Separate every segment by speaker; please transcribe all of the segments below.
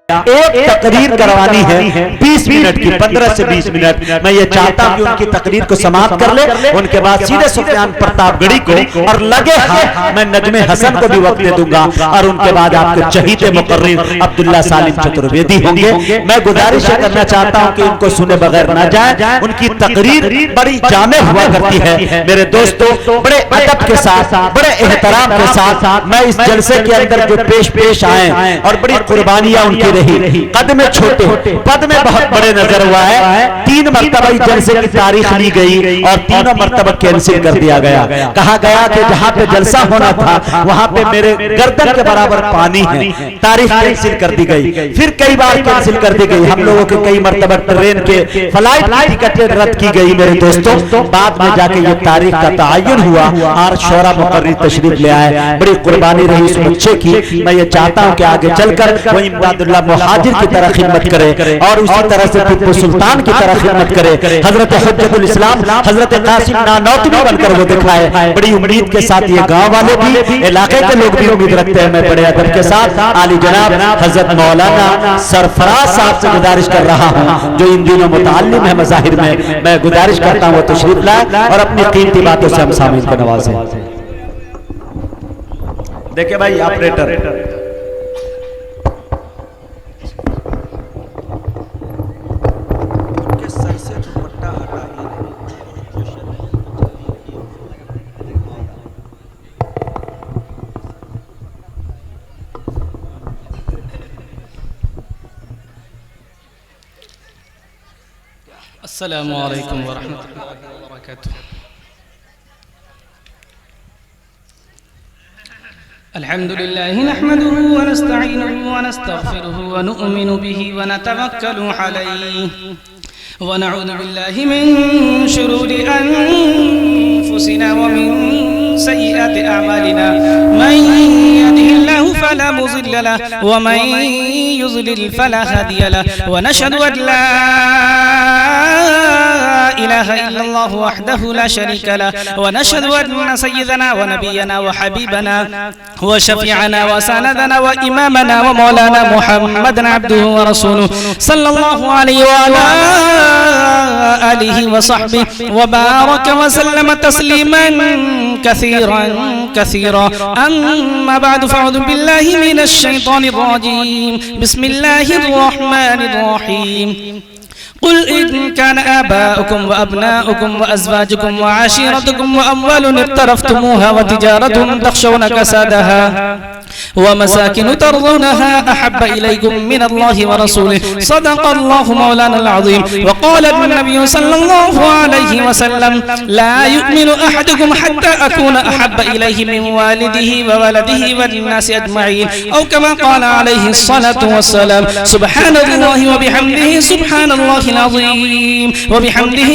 Speaker 1: ایک تقریر کروانی ہے 20 منٹ کی، 15 سے 20 منٹ. میں یہ چاہتا ہوں کہ ان کی تقریر کو سماعت کر لے، ان کے بعد سیدھے سفیان پرتاپ گڑھی کو، اور لگے ہاں میں نجم حسن کو بھی وقت دے دوں گا، اور ان کے بعد آپ کے چہیتے مقرر عبداللہ سالم چترویدی ہوں گے. میں گزارش کرنا چاہتا ہوں کہ ان کو سنے بغیر نہ جائیں. ان کی تقریر بڑی جامع ہوا کرتی ہے. میرے دوستو، بڑے ادب کے ساتھ، بڑے احترام کے ساتھ میں اس جلسے کے اندر جو پیش آئے، اور بڑی قربانیاں ان کی رہی. قد میں چھوٹے، پد میں بہت بڑے نظر ہوا ہے. 3 مرتبہ اس جلسے کی تاریخ لی گئی اور تینوں مرتبہ کینسل کر دیا گیا. کہا گیا کہ جہاں پہ جلسہ ہونا تھا وہاں پہ میرے گردن کے برابر پانی ہے. تاریخ کینسل کر دی گئی، پھر کئی بار کینسل کر دی گئی. ہم لوگوں کے کئی مرتبہ ٹرین کے فلائٹ ٹکٹیں رد کی گئی. میرے دوستوں، بعد میں جا کے یہ تاریخ کا تعین ہوا اور شورا مقرر تشریف لے آئے. بڑی قربانی رہی اس بچے کی. میں یہ چاہتا ہوں کہ آگے چل کر وہ امداد اللہ مہاجر کی طرح خدمت کرے اور اسی طرح سے ٹیپو سلطان کی طرح خدمت کرے. حضرت حجت الاسلام حضرت قاسم نانوتوی بن کر وہ دکھائے. بڑی امید کے ساتھ یہ گاؤں والے بھی، علاقے کے لوگ بھی امید رکھتے ہیں. میں بڑے ادب کے ساتھ عالی جناب حضرت مولانا سرفراز صاحب سے گزارش کر رہا ہوں جو ان دنوں متعلم ہے مظاہر میں گزارش کرتا ہوں وہ تشریف لائے اور اپنی قیمتی باتوں سے ہم سامعین کو نوازیں. دیکھیں بھائی آپریٹر،
Speaker 2: السلام علیکم ورحمۃ اللہ وبرکاتہ. الحمد لله نحمده ونستعينه ونستغفره ونؤمن به ونتوكل عليه ونعوذ بالله من شرور أنفسنا ومن سيئات أعمالنا. من يهده الله فلا مضل له ومن يضلل فلا هادي له. ونشهد أن لا إله إلا الله وحده لا شريك له. ونشهد أن سيدنا ونبينا وحبيبنا وشفيعنا وسندنا وإمامنا ومولانا محمد عبده ورسوله صلى الله عليه وعلى آله وصحبه وبارك وسلم تسليما كثيرا. أما بعد فأعوذ بالله من الشيطان الرجيم. بسم الله الرحمن الرحيم. قل إن كان آباؤكم وأبناؤكم وأزواجكم وعشيرتكم وأموال اقترفتموها وتجارة تخشون كسادها ومساكن ترضونها أحب إليكم من الله ورسوله صدق الله مولانا العظيم. وقال النبي صلى الله عليه وسلم لا يؤمن أحدكم حتى أكون أحب إليه من والده وولده والناس أجمعين أو كما قال عليه الصلاة والسلام. سبحان الله وبحمده سبحان الله العظيم وبحمده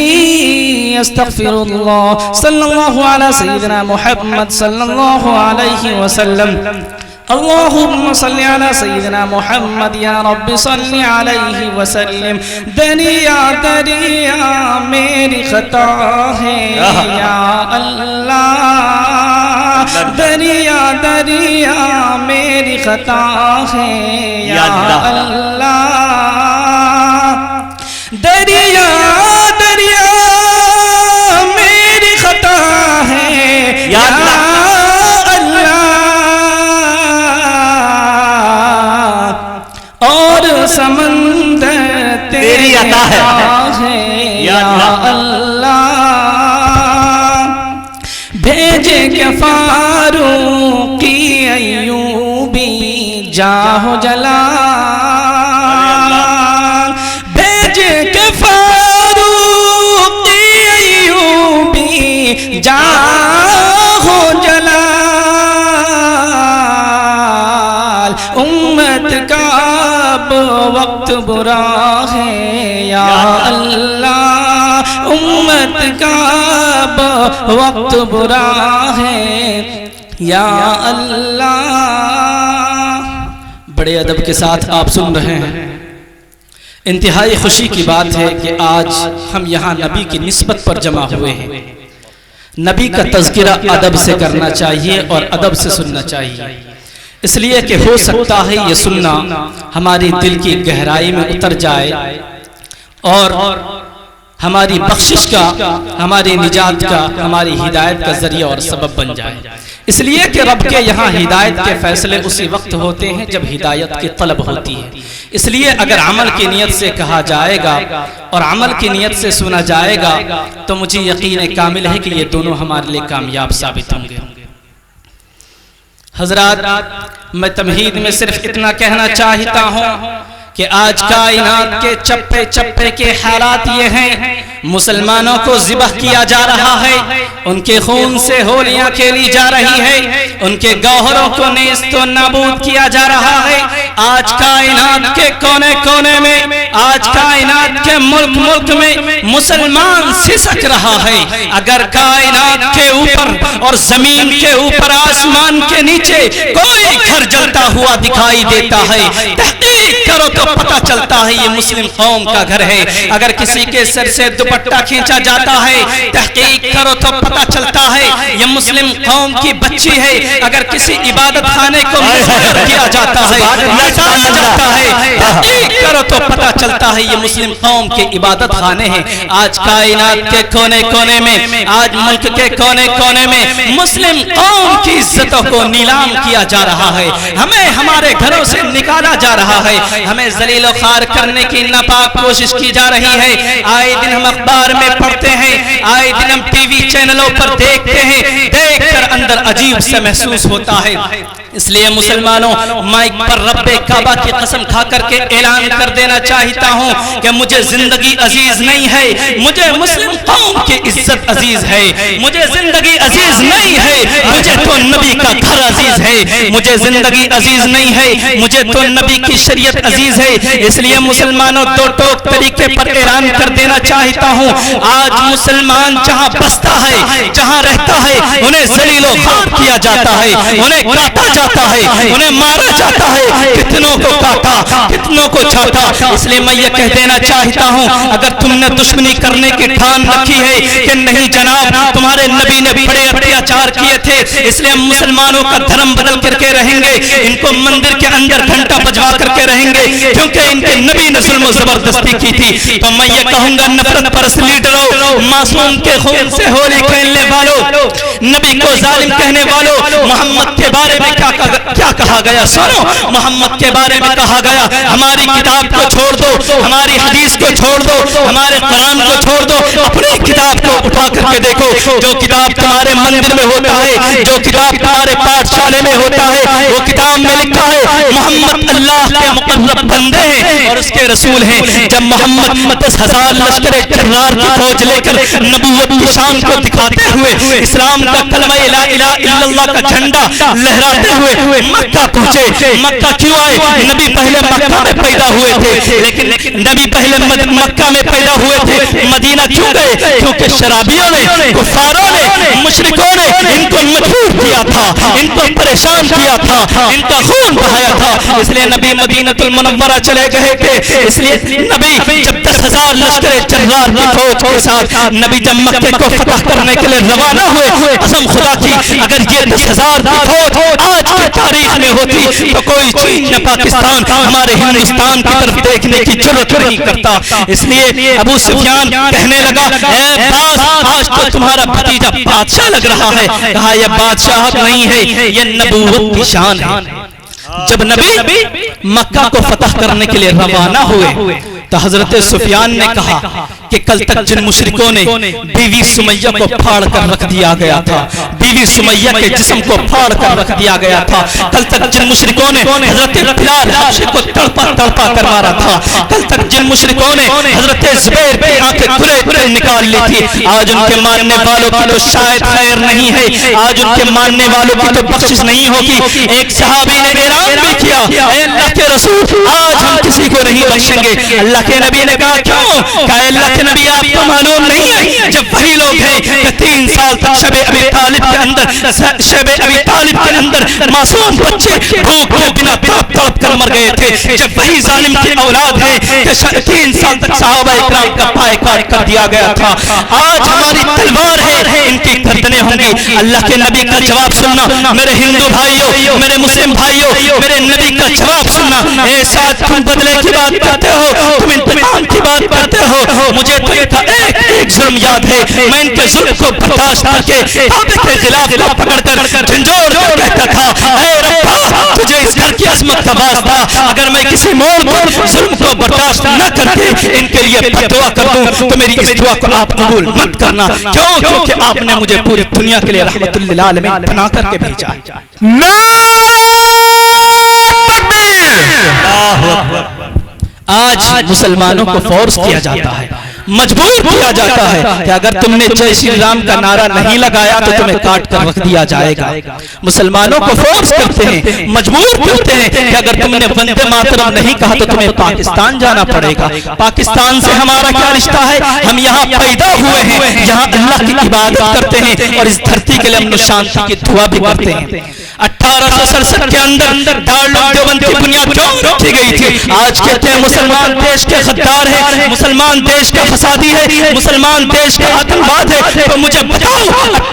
Speaker 2: يستغفر الله. صلى الله على سيدنا محمد صلى الله عليه وسلم. اللهم صل على سيدنا محمد يا رب صل عليه وسلم. دریا دریا میری خطا ہے یا اللہ. دریا دریا میری خطا ہے یا اللہ. دریا دریا میری خطا ہے یا اللہ. سمندر تیری عطا ہے یا اللہ. بھیجے کہ فاروقی ایوبی جاہ جلال. بھیجے کہ فاروقی ایوبی جاہ جلال. امت کا وقت برا ہے یا اللہ. امت کا وقت برا ہے یا اللہ. بڑے ادب کے ساتھ آپ سن رہے ہیں. انتہائی خوشی کی بات ہے کہ آج ہم یہاں نبی کی نسبت پر جمع ہوئے ہیں. نبی کا تذکرہ ادب سے کرنا چاہیے اور ادب سے سننا چاہیے. اس لیے کہ ہو سکتا ہے یہ سننا ہماری دل کی گہرائی میں اتر جائے اور ہماری بخشش کا، ہماری نجات کا، ہماری ہدایت کا ذریعہ اور سبب بن جائے۔ اس لیے کہ رب کے یہاں ہدایت کے فیصلے اسی وقت ہوتے ہیں جب ہدایت کی طلب ہوتی ہے۔ اس لیے اگر عمل کی نیت سے کہا جائے گا اور عمل کی نیت سے سنا جائے گا تو مجھے یقین کامل ہے کہ یہ دونوں ہمارے لیے کامیاب ثابت ہوں گے۔ حضرات، میں تمہید میں صرف اتنا کہنا چاہتا ہوں کہ آج کائنات کے چپے چپے کے حالات یہ ہیں، مسلمانوں کو ذبح کیا جا رہا ہے، ان کے خون سے ہولیاں کھیلی جا رہی ہے، ان کے گوہروں کو نیست و نابود کیا جا رہا ہے۔ آج کائنات کے کونے کونے میں، آج کائنات کے ملک ملک میں مسلمان سسک رہا ہے۔ اگر کائنات کے اوپر اور زمین کے اوپر، آسمان کے نیچے کوئی گھر جلتا ہوا دکھائی دیتا ہے، تحقیق کرو تو پتہ چلتا ہے یہ مسلم قوم کا گھر ہے۔ اگر کسی کے سر سے دوپٹہ کھینچا جاتا ہے، تحقیق کرو تو پتہ چلتا ہے یہ مسلم قوم کی بچی ہے۔ اگر کسی عبادت خانے کو مسخر کیا جاتا ہے، لٹایا جاتا ہے، تحقیق کرو تو پتہ چلتا ہے یہ مسلم قوم کے عبادت خانے ہیں۔ آج کائنات کے کونے کونے میں، آج ملک کے کونے کونے میں مسلم قوم کی عزتوں کو نیلام کیا جا رہا ہے، ہمیں ہمارے گھروں سے نکالا جا رہا ہے، ہمیں ذلیل و خوار کرنے کی ناپاک کوشش کی جا رہی ہے۔ آئے دن ہم اخبار میں پڑھتے ہیں، آئے دن ہم ٹی وی چینلوں پر دیکھتے ہیں، دیکھ کر اندر عجیب سے محسوس ہوتا ہے۔ اس لیے مسلمانوں، مائک پر رب کعبہ کی قسم کھا کر کے اعلان کر دینا چاہتا ہوں کہ مجھے زندگی عزیز نہیں ہے، مجھے مسلم قوم کی عزت عزیز ہے، مجھے زندگی عزیز نہیں ہے، مجھے تو نبی کا گھر عزیز ہے، مجھے زندگی عزیز نہیں ہے، مجھے تو نبی کی شریعت عزیز ہے۔ اس لیے مسلمانوں، دو ٹوک طریقے پر اعلان کر دینا چاہتا ہوں، آج مسلمان جہاں بستا ہے، جہاں رہتا ہے، انہیں ذلیل و خوار کیا جاتا ہے، انہیں کاٹا جاتا ہے، انہیں مارا جاتا ہے، کتنوں کو کاٹا، کتنوں کو چھاٹا۔ اس لیے میں یہ کہہ دینا چاہتا ہوں، اگر تم نے دشمنی کرنے کی ٹھان رکھی ہے کہ نہیں جناب، تمہارے نبی نے بڑے اتیاچار کیے تھے، اس لیے ہم مسلمانوں کا دھرم بدل کر کے رہیں گے، ان کو مندر کے اندر گھنٹا بجوا کر کے رہیں گے کیونکہ ان کے نبی نے ظلم و زبردستی کی تھی، تو میں یہ کہوں گا نفرت پرست لیڈروں، معصوم کے خون سے ہولی کھیلنے والوں، نبی کو ظالم کہنے والوں، محمد کے بارے میں کیا کہا گیا سنو۔ محمد کے بارے میں کہا گیا ہماری کتاب کو چھوڑ دو، ہماری حدیث کو چھوڑ دو، ہمارے قرآن کو چھوڑ دو، اپنی کتاب کو اٹھا کر کے دیکھو، جو کتاب تمہارے مندر میں ہوتا ہے، جو کتاب تمہارے پاٹ شالے میں ہوتا ہے، وہ کتاب میں لکھا ہے محمد اللہ کے مقرب بندے ہیں اور اس کے رسول ہیں۔ جب محمد 10,000 لشکر جرار کی فوج لے کر نبوت کی شان کو دکھاتے ہوئے، اسلام کا کلمہ لا الہ الا اللہ کا جھنڈا لہراتے ہوئے مکہ پہنچے۔ مکہ کیوں آئے؟ نبی پہلے مکہ میں پیدا ہوئے تھے، لیکن نبی پہلے مکہ میں پیدا ہوئے تھے، مدینہ کیوں گئے؟ کیونکہ شرابیوں نے، کفاروں نے، مشرکوں نے ان کو مجبور کیا تھا، ان کو پریشان کیا تھا، ان کا خون بہایا تھا، اس لیے نبی مدینہ المنورہ چلے گئے تھے۔ اس لیے نبی جب 10,000 لشکر جرار کی فوج کے ساتھ نبی جب مکے کو فتح کرنے کے لیے روانہ ہوئے، قسم خدا کی اگر یہ 10,000 کی فوج آج کی تاریخ میں ہوتی تو کوئی چین یا پاکستان ہمارے ہندوستان کی طرف دیکھنے کی جرات نہیں کرتا۔ اس لیے ابو سفیان کہنے لگا اے باز، آج تو تمہارا بھتیجا بادشاہ لگ رہا ہے۔ کہا یہ بادشاہت نہیں ہے، یہ نبوت کی شان ہے۔ جب نبی مکہ کو فتح کرنے کے لیے روانہ ہوئے تو حضرت سفیان نے کہا کہ کل تک جن مشرکوں نے بیوی سمیہ کو پھاڑ کر رکھ دیا گیا تھا، بیوی سمیہ کے جسم کو پھاڑ کر رکھ دیا گیا تھا، کل تک جن مشرکوں نے حضرت بلال حبشی کو تڑپا تڑپا کر مارا تھا، کل تک جن مشرکوں نے حضرت زبیر کی آنکھیں کھلے کھلے نکال لی تھی، آج ان کے ماننے والوں کی تو شاید خیر نہیں ہے، آج ان کے ماننے والوں کی تو بخشش نہیں ہوگی۔ ایک صحابی نے اعلان بھی کیا اے اللہ کے رسول، آج ہم کسی کو نہیں بخشیں گے۔ اللہ کے نبی نے کہا کیوں؟ کہا اللہ کے نبی آپ کو معلوم نہیں ہے جب وہی لوگ ہیں کہ 3 سال تک شب ابی طالب کے اندر معصوم بچے بھوک کے بنا تڑپ کر مر گئے تھے، جب وہی ظالم کی اولاد ہے کہ 3 سال تک صحابہ اکرام کا پائے کاٹ کر دیا گیا تھا، آج ہماری تلوار ہے ان کی گردنیں ہوں گی۔ اللہ کے نبی کا جواب سننا میرے ہندو بھائیوں، میرے مسلم بھائیوں، میرے نبی کا جواب سننا۔ اے ساتھ تم بدلے کی بات کرتے ہو، تم انتقام کی بات کرتے ہو، مجھے تو ان کا ایک ظلم یاد ہے، میں ان کے ظلم کو برداشت کر کے کعبے کے غلاف کو پکڑ کر جھنجھوڑ کر کہتا تھا، اے ربا تجھے اس گھر کی عظمت کا واسطہ اگر میں کسی موڑ پر ظلم کو برداشت نہ کر کے ان کے لیے دعا کر دوں تو میری اس دعا کو آپ قبول مت کرنا، کیونکہ آپ نے مجھے پوری دنیا کے لیے رحمت للعالمین بنا کر کے بھیجا ہے۔ آج مسلمانوں کو فورس کیا جاتا ہے، مجبور کیا جاتا ہے کہ اگر تم نے جے شری رام کا نعرہ نہیں لگایا تو تمہیں کاٹ کر رکھ دیا جائے گا۔ مسلمانوں کو فورس کرتے ہیں، مجبور کرتے ہیں کہ اگر تم نے وندے ماترم نہیں کہا تو تمہیں پاکستان جانا پڑے گا۔ پاکستان سے ہمارا کیا رشتہ ہے؟ ہم یہاں پیدا ہوئے ہیں، یہاں اللہ کی عبادت کرتے ہیں اور اس دھرتی کے لیے امن و شانتی کی دعا بھی کرتے ہیں۔ 1867 کے اندر دارالعلوم دیوبند کی بنیاد کیوں رکھی گئی تھی؟ آج کہتے ہیں مسلمان دیش کے غدار ہیں، مسلمان دیش کا فسادی ہے، مسلمان دیش کا آتنکواد ہے، تو مجھے بتاؤ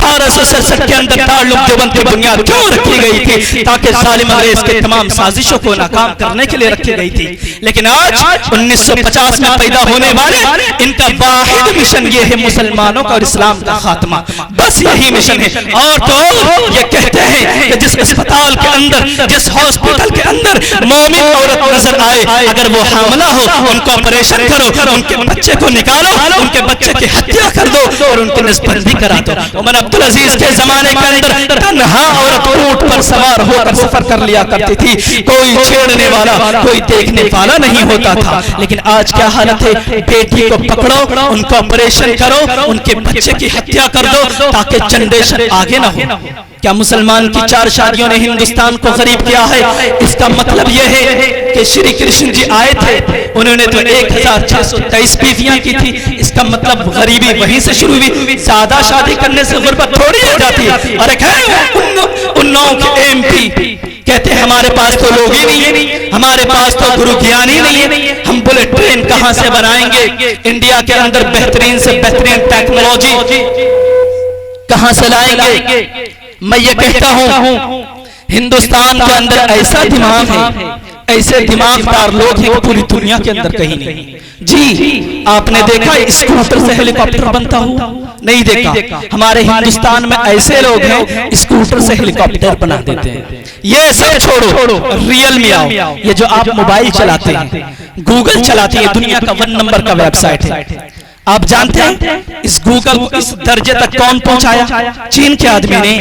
Speaker 2: 1867 کے اندر دارالعلوم دیوبند کی بنیاد کیوں رکھی گئی تھی؟ تاکہ ظالم انگریز کے تمام سازشوں کو ناکام کرنے کے لیے رکھی گئی تھی۔ لیکن آج 1950 میں پیدا ہونے والے ان کا واحد مشن یہ ہے مسلمانوں کا اور اسلام کا خاتمہ، بس یہی مشن ہے۔ اور تو یہ کہتے ہیں کہ جس اسپتال کے اندر، جس ہاسپٹل کے اندر مومن عورت نظر آئے اگر وہ حاملہ ہو ان کو آپریشن کرو، ان کے بچے کو نکالو، ان کے بچے کی ہتیا کر دو اور ان کی نسبت بھی کرا دو۔ عمر عبدالعزیز کے زمانے کے اندر تنہا عورت اونٹ پر سوار ہو کر سفر کر لیا کرتی تھی، کوئی چھیڑنے والا، کوئی دیکھنے والا نہیں ہوتا تھا۔ لیکن آج کیا حالت ہے؟ بیٹی کو پکڑو، ان کو آپریشن کرو، ان کے بچے کی ہتیا کر دو تاکہ جنریشن آگے نہ ہو۔ کیا مسلمان کی 4 شادیوں نے ہندوستان کو غریب کیا ہے؟ اس کا مطلب یہ ہے کہ شری کرشن جی آئے تھے، انہوں نے تو 1623 بیویاں کی تھی، اس کا مطلب غریبی وہیں سے شروع ہوئی۔ زیادہ شادی کرنے سے غربت تھوڑی ہو جاتی ہے۔ اور ایک ہے انہوں کے ایم پی کہتے ہیں ہمارے پاس تو لوگ ہی نہیں ہے، ہمارے پاس تو گرو گیانی نہیں ہے، ہم بلٹ ٹرین کہاں سے بنائیں گے؟ انڈیا کے اندر بہترین سے بہترین ٹیکنالوجی کہاں سے لائیں گے؟ میں یہ کہتا ہوں ہندوستان کے اندر ایسا دماغ ہے، ایسے دماغ دار لوگ ہیں پوری دنیا کے اندر کہیں نہیں۔ جی آپ نے دیکھا اسکوٹر سے ہیلی کاپٹر بنتا ہوا؟ نہیں دیکھا۔ ہمارے ہندوستان میں ایسے لوگ ہیں اسکوٹر سے ہیلی کاپٹر بنا دیتے ہیں۔ یہ سب چھوڑو، ریئل می آؤ، یہ جو آپ موبائل چلاتے ہیں، گوگل چلاتے ہیں، دنیا کا 1 نمبر کا ویب سائٹ ہے۔ آپ جانتے ہیں اس گوگل کو اس درجے تک کون پہنچایا؟ چین کے آدمی نے،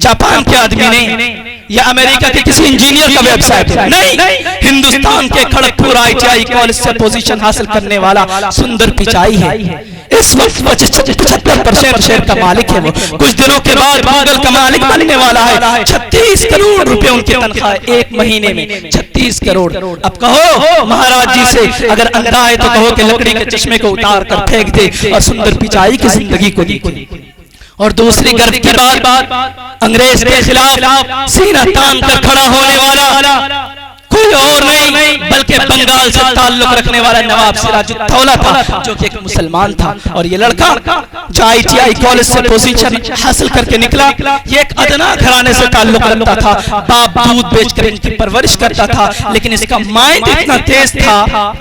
Speaker 2: جاپان کے آدمی نے، یا امریکہ کے کسی انجینئر کا ویب سائٹ ہے؟ نہیں، ہندوستان کے کھڑگپور ITI کالج سے پوزیشن حاصل کرنے والا سندر پچائی ہے۔ اس وقت 75% شیئر کا مالک ہے وہ، کچھ دنوں کے بعد گوگل کا مالک بننے والا ہے۔ 36 کروڑ روپے ان کی تنخواہ ایک مہینے میں، 36 کروڑ۔ اب کہو مہاراج جی سے اگر اندھا ہے تو کہو کہ لکڑی کے چشمے کو اتار کر پھینک دے اور سندر پچائی کی زندگی کو دیکھے۔ اور دوسری گرو کی بات، انگریز کے خلاف سینہ تان کر کھڑا ہونے والا کوئی اور نہیں بلکہ بنگال سے تعلق رکھنے والا نواب سراج الدولہ تھا، جو کہ ایک مسلمان تھا۔ اور یہ لڑکا جو ITI کالج سے پوزیشن حاصل کر کے نکلا، یہ ایک ادنا گھرانے سے تعلق رکھتا تھا، باپ دودھ بیچ کر ان کی پرورش کرتا تھا، لیکن اس کا مائنڈ اتنا تیز تھا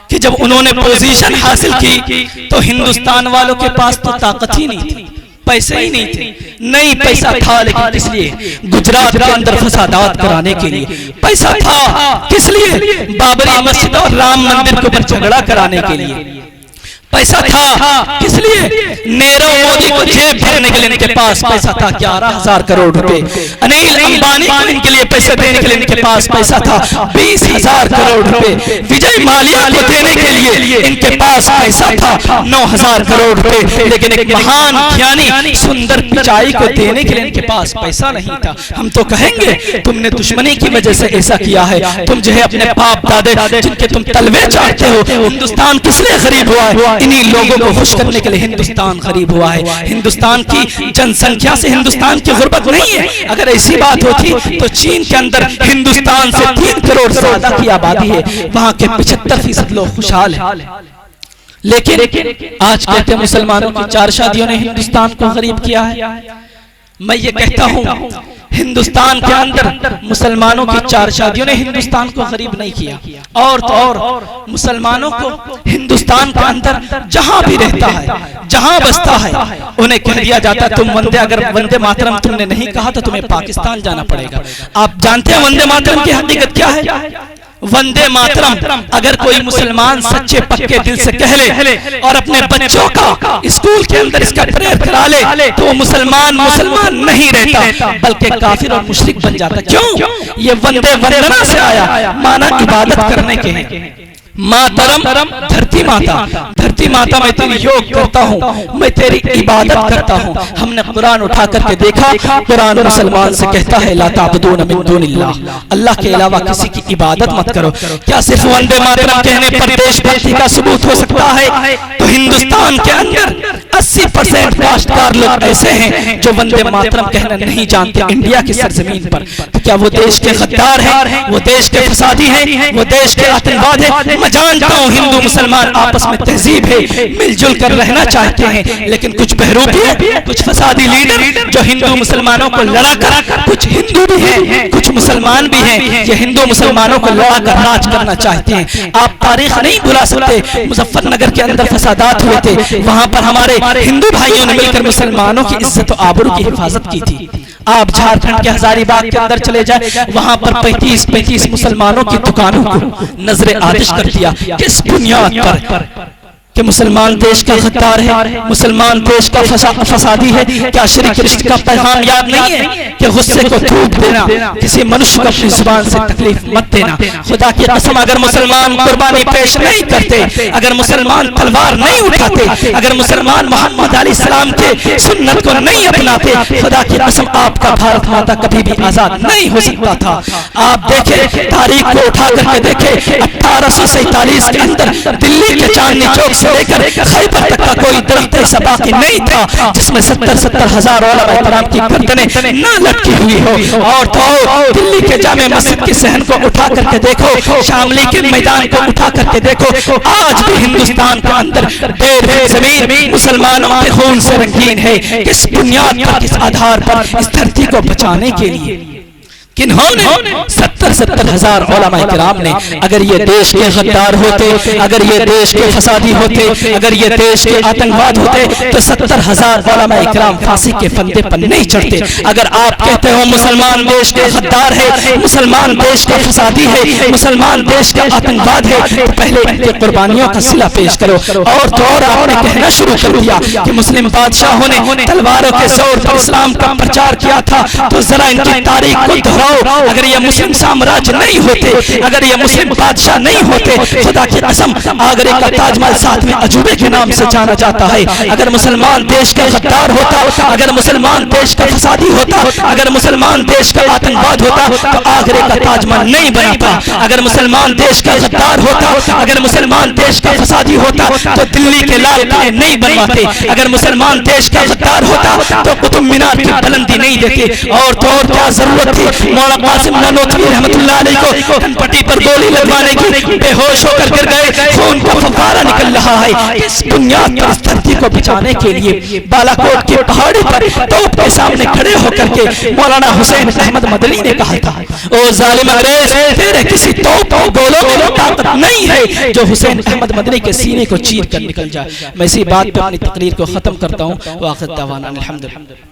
Speaker 2: کہ جب انہوں نے پوزیشن حاصل کی تو ہندوستان والوں کے پاس تو طاقت ہی نہیں تھی، پیسے ہی نہیں تھے۔ نہیں پیسہ تھا لیکن کس لیے؟ گجرات کے اندر فسادات کرانے کے لیے پیسہ تھا۔ کس لیے؟ بابری مسجد اور رام مندر کے اوپر جھگڑا کرانے کے لیے پیسہ تھا۔ کس لیے؟ نیرو مودی کو جیب بھرنے کے لیے ان کے پاس پیسہ تھا 11,000 کروڑ روپے۔ انیل امبانی کو ان کے لیے پیسہ دینے کے لیے ان کے پاس پیسہ تھا 20,000 کروڑ روپے۔ وجے مالیا کو دینے کے لیے ان کے پاس پیسہ تھا 9,000 کروڑ روپے، لیکن ایک مہان کھیانی سندر پچائی کو دینے کے لیے ان کے پاس پیسہ نہیں تھا۔ ہم تو کہیں گے تم نے دشمنی کی وجہ سے ایسا کیا ہے، تم جو ہے اپنے باپ دادے جن کے تم تلوے چاہتے ہو، ہندوستان کس لیے غریب ہوا ہے؟ انہی لوگوں کو خوش کرنے کے لیے ہندوستان قریب ہوا ہے. ہندوستان کی جن سنکھیا سے ہندوستان کی غربت نہیں ہے. اگر ایسی بات ہوتی تو چین کے اندر ہندوستان سے 3 کروڑ سے زیادہ کی آبادی ہے, وہاں کے 75% لوگ خوشحال ہیں. لیکن آج کہتے ہیں مسلمانوں کی 4 شادیوں نے ہندوستان کو غریب کیا ہے. میں یہ کہتا ہوں ہندوستان کے اندر مسلمانوں کی 4 شادیوں نے ہندوستان کو غریب نہیں کیا. اور تو اور مسلمانوں کو ہندوستان کے اندر جہاں بھی رہتا ہے, جہاں بستا ہے, انہیں کہہ دیا جاتا ہے تم وندے, اگر وندے ماترم تم نے نہیں کہا تو تمہیں پاکستان جانا پڑے گا. آپ جانتے ہیں وندے ماترم کی حقیقت کیا ہے؟ وندے ماترم اگر کوئی مسلمان سچے پکے دل سے کہہ لے اور اپنے بچوں کا اسکول کے اندر اس کا پریئر کرا لے تو وہ مسلمان نہیں رہتا بلکہ کافر اور مشرک بن جاتا. کیوں؟ یہ وندے وندنا سے آیا, مانا عبادت کرنے کے ہیں. ماترم دھرتی ماتا, دھرتی ماتا میں تیری یوگ کرتا ہوں, میں تیری عبادت کرتا ہوں. ہم نے قرآن اٹھا کر کے دیکھا, قرآن مسلمان سے کہتا ہے لا تعبدون من دون اللہ, اللہ کے علاوہ کسی کی عبادت مت کرو. کیا صرف وندے ماترم کہنے پر دیش بھکتی کا ثبوت ہو سکتا ہے؟ تو ہندوستان کے اندر 80% کاشتکار لوگ ایسے ہیں جو وندے ماترم کہنا نہیں جانتے انڈیا کی سرزمین پر. تو کیا وہ دیش کے غدار ہیں, وہ دیش کے فسادی ہیں, وہ دیش کے آتنکواد ہیں؟ میں جانتا ہوں ہندو مسلمان آپس میں تہذیب ہے, مل جل کر رہنا چاہتے ہیں, لیکن کچھ بہروپی, کچھ فسادی لیڈر جو ہندو مسلمانوں کو لڑا کر, کچھ ہندو بھی ہیں کچھ مسلمان بھی ہیں, یہ ہندو مسلمانوں کو لڑا کر راج کرنا چاہتے ہیں. آپ تاریخ نہیں بھلا سکتے, مظفر نگر کے اندر فسادات ہوئے تھے, وہاں پر ہمارے ہندو بھائیوں نے مل کر مسلمانوں کی عزت و آبرو کی حفاظت کی تھی. آپ جھارکھنڈ کے ہزاری باغ کے اندر چلے جائیں, وہاں پر 35 مسلمانوں کی دکانوں کو نظر آتش کر دیا. کس بنیاد پر؟ کہ مسلمان دیش کا غدار ہے, مسلمان دیش کا فسادی ہے. کیا شری کرشن کا پیغام یاد نہیں ہے کہ غصے کو تھوک دینا, کسی منشی کو اپنی زبان سے تکلیف مت دینا. خدا کی قسم اگر مسلمان قربانی پیش نہیں کرتے, اگر مسلمان تلوار نہیں اٹھاتے, اگر مسلمان محمد علیہ السلام کے سنت کو نہیں اپناتے, خدا کی قسم آپ کا بھارت ماتا کبھی بھی آزاد نہیں ہو سکتا تھا. آپ دیکھیں تاریخ کو اٹھا کر کے دیکھیں, 1847 کے اندر دلی کے چاندنی چوک سے لے کر خیبر تک کا کوئی درخت ایسا باقی نہیں تھا جس میں 70 ہزار علماء کرام کی گردنیں نہ لٹکی ہوئی ہو. اور تو دلی کے جامع مسجد کی صحن کو اٹھا کر کے دیکھو, شاملی کے میدان کو اٹھا کر کے دیکھو, آج بھی ہندوستان کے اندر دیر زمین مسلمانوں کے خون سے رنگین ہے. کس بنیاد پر, کس آدھار پر؟ اس دھرتی کو بچانے کے لیے کنہوں نے 70 ہزار علماء کرام نے. اگر یہ دیش کے غدار ہوتے, اگر یہ دیش کے فسادی ہوتے, اگر یہ دیش کے آتنکواد ہوتے تو 70 ہزار علماء کرام پھانسی کے پھندے پر نہیں چڑھتے. اگر آپ کہتے ہو مسلمان دیش کا غدار ہے, مسلمان دیش کا فسادی ہے, مسلمان دیش کا آتنکواد ہے, تو پہلے ان کی قربانیوں کا صلہ پیش کرو. اور تو اور آپ نے کہنا شروع کر دیا کہ مسلم بادشاہوں نے تلواروں کے زور پر اسلام کا پرچار کیا تھا, تو ذرا ان کی تاریخ کو دہراؤ. اگر یہ مسلم سامراج نہیں ہوتے, اگر یہ مسلم بادشاہ نہیں ہوتے, خدا کی قسم آگرے کا تاج محل 7ویں عجوبے کے نام سے جانا جاتا ہے. اگر مسلمان دیش کا غدار ہوتا, اگر مسلمان دیش کا فسادی ہوتا, اگر مسلمان دیش کا آتنکواد ہوتا تو آگرے کا تاج محل نہیں بنتا. اگر مسلمان دیش کا غدار ہوتا, اگر مسلمان دیش کا فسادی ہوتا تو دلی کے لال قلعے نہیں بنواتے. اگر مسلمان دیش کا غدار ہوتا تو قطب مینار کی بلندی نہیں دیتے. اور تو اور کیا ضرورت تھی مولانا قاسم نانوتوی رحمت اللہ علیہ کو کن پٹی پر گولی لگوانے کی؟ بے ہوش ہو کر گر گئے, خون کا فوارہ نکل رہا ہے. اس بنیاد پر اس دھرتی کو بچانے کے لیے بالاکوٹ کی پہاڑی پر توپ کے سامنے کھڑے ہو کر کے مولانا حسین احمد مدنی نے کہا تھا, او ظالم انگریز, تیرے کسی توپ اور گولوں کی طاقت نہیں ہے جو حسین احمد مدنی کے سینے کو چیر کر نکل جائے. میں اسی بات پہ اپنی تقریر کو ختم کرتا ہوں. واخر دعوانا الحمدللہ.